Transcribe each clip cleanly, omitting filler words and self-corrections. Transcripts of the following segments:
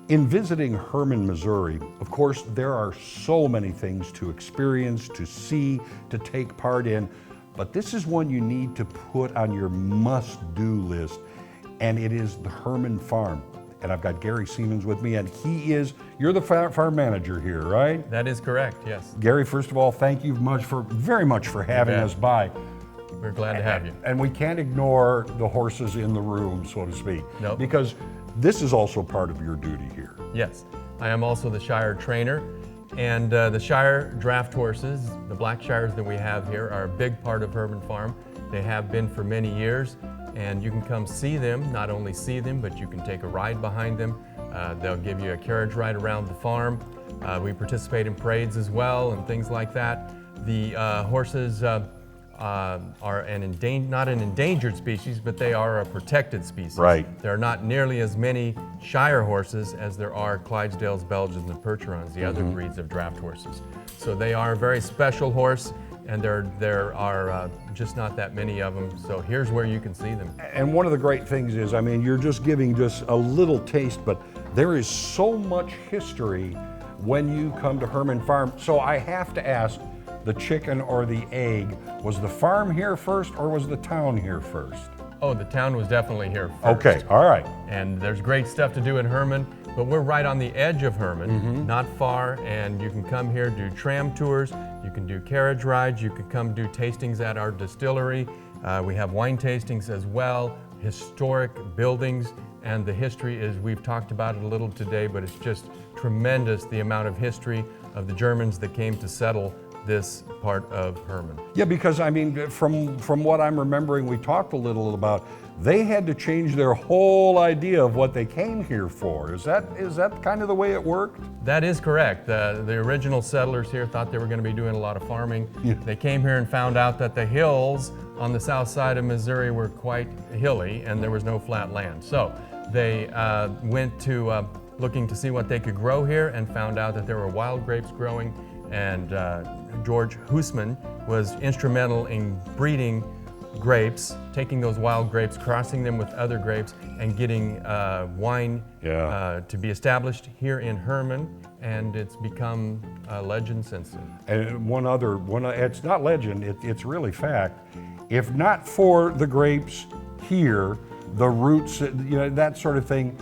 In visiting Hermann, Missouri, of course, there are so many things to experience, to see, to take part in, but this is one you need to put on your must-do list, and it is the Hermann Farm. And I've got Gary Siemens with me, and you're the farm manager here, right? That is correct, yes. Gary, first of all, thank you very much for having us by. We're glad to have you. And we can't ignore the horses in the room, so to speak. Nope. Because this is also part of your duty here. Yes. I am also the Shire trainer, and the Shire Draft Horses, the black Shires that we have here, are a big part of Hermann Farm. They have been for many years, and you can come see them, not only see them, but you can take a ride behind them. They'll give you a carriage ride around the farm. We participate in parades as well and things like that. The horses are not an endangered species, but they are a protected species. Right. There are not nearly as many Shire horses as there are Clydesdales, Belgians, and Percherons, the other breeds of draft horses. So they are a very special horse, and there are just not that many of them. So here's where you can see them. And one of the great things is, I mean, you're just giving just a little taste, but there is so much history when you come to Hermann Farm. So I have to ask, the chicken or the egg, was the farm here first or was the town here first? Oh, the town was definitely here first. Okay, all right. And there's great stuff to do in Hermann, but we're right on the edge of Hermann, not far, and you can come here, do tram tours, you can do carriage rides, you can come do tastings at our distillery. We have wine tastings as well, historic buildings, and the history is, we've talked about it a little today, but it's just tremendous, the amount of history of the Germans that came to settle this part of Hermann. Yeah, because I mean, from what I'm remembering, we talked a little about, they had to change their whole idea of what they came here for. Is that kind of the way it worked? That is correct. The original settlers here thought they were going to be doing a lot of farming. Yeah. They came here and found out that the hills on the south side of Missouri were quite hilly and there was no flat land. So they went to looking to see what they could grow here and found out that there were wild grapes growing, and George Hussmann was instrumental in breeding grapes, taking those wild grapes, crossing them with other grapes, and getting wine to be established here in Hermann, and it's become a legend since then. And it's not legend, it's really fact. If not for the grapes here, the roots, that sort of thing,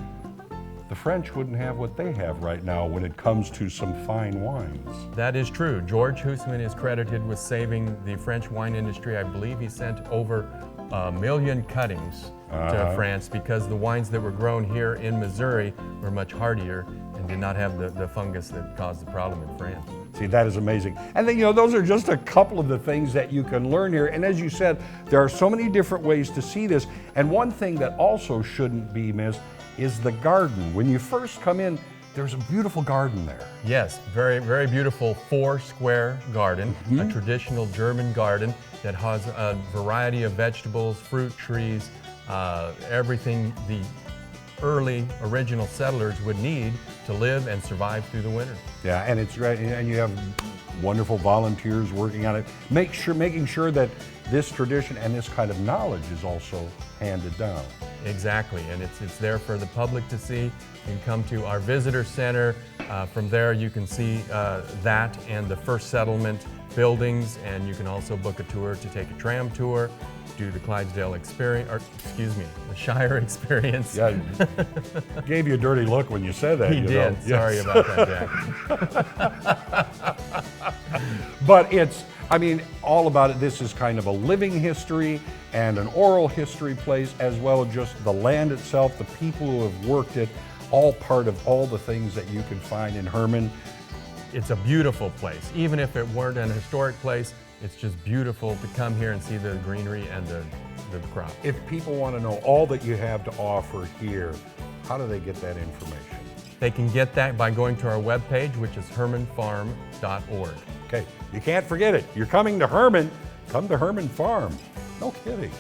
the French wouldn't have what they have right now when it comes to some fine wines. That is true. George Hussmann is credited with saving the French wine industry. I believe he sent over 1 million cuttings to France because the wines that were grown here in Missouri were much hardier and did not have the fungus that caused the problem in France. See, that is amazing. And then, those are just a couple of the things that you can learn here. And as you said, there are so many different ways to see this. And one thing that also shouldn't be missed is the garden. When you first come in, there's a beautiful garden there. Yes, very, very beautiful 4-square garden, a traditional German garden that has a variety of vegetables, fruit trees, everything the early original settlers would need to live and survive through the winter. Yeah, and it's great, and you have wonderful volunteers working on it, making sure that this tradition and this kind of knowledge is also handed down. Exactly, and it's there for the public to see. You can come to our visitor center. From there you can see that and the first settlement buildings, and you can also book a tour to take a tram tour, do the Clydesdale experience, or excuse me, the Shire experience. Yeah, gave you a dirty look when you said that. He did, Yes. Sorry about that, Jack. But all about it. This is kind of a living history and an oral history place, as well as just the land itself, the people who have worked it, all part of all the things that you can find in Hermann. It's a beautiful place. Even if it weren't an historic place, it's just beautiful to come here and see the greenery and the crop. If people want to know all that you have to offer here, how do they get that information? They can get that by going to our webpage, which is hermannfarm.org. Okay, you can't forget it. You're coming to Hermann, come to Hermann Farm. No kidding.